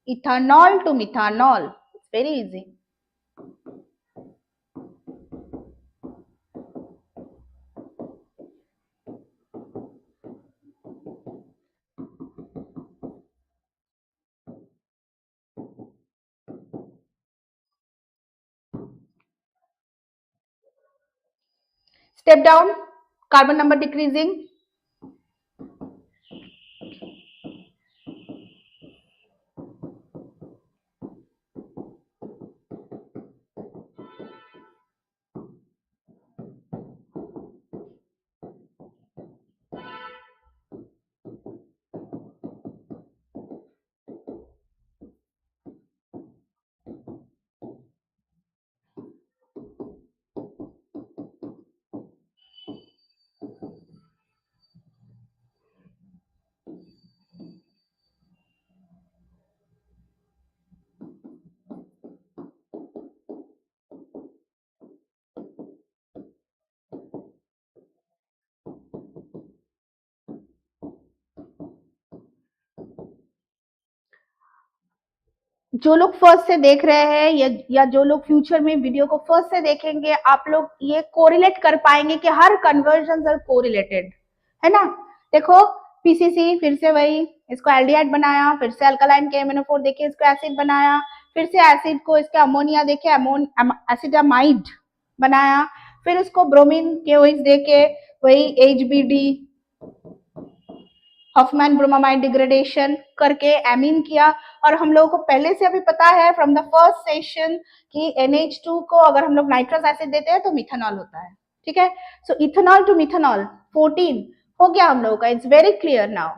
ethanol to methanol. It's very easy. Step down, carbon number decreasing. जो लोग first से देख रहे हैं या जो लोग फ्यूचर में वीडियो को फर्स्ट से देखेंगे, आप लोग ये कोरिलेट कर पाएंगे कि हर कन्वर्जन आर कोरिलेटेड, है ना। देखो पीसीसी, फिर से वही, इसको एल्डिहाइड बनाया, फिर से अल्कलाइन KMnO4 देखे, इसको एसिड बनाया, फिर से एसिड को इसके अमोनिया देके एसिटामाइड बनाया, फिर उसको ब्रोमीन KOH देके वही HBD हॉफमैन ब्रोमामाइड डिग्रेडेशन करके एमीन किया। और हम लोगों को पहले से अभी पता है फ्रॉम द फर्स्ट सेशन कि NH2 को अगर हम लोग नाइट्रस एसिड देते हैं तो मिथेनॉल होता है, ठीक है। सो इथेनॉल टू मिथेनॉल 14 हो गया हम लोगों का। It's very clear now.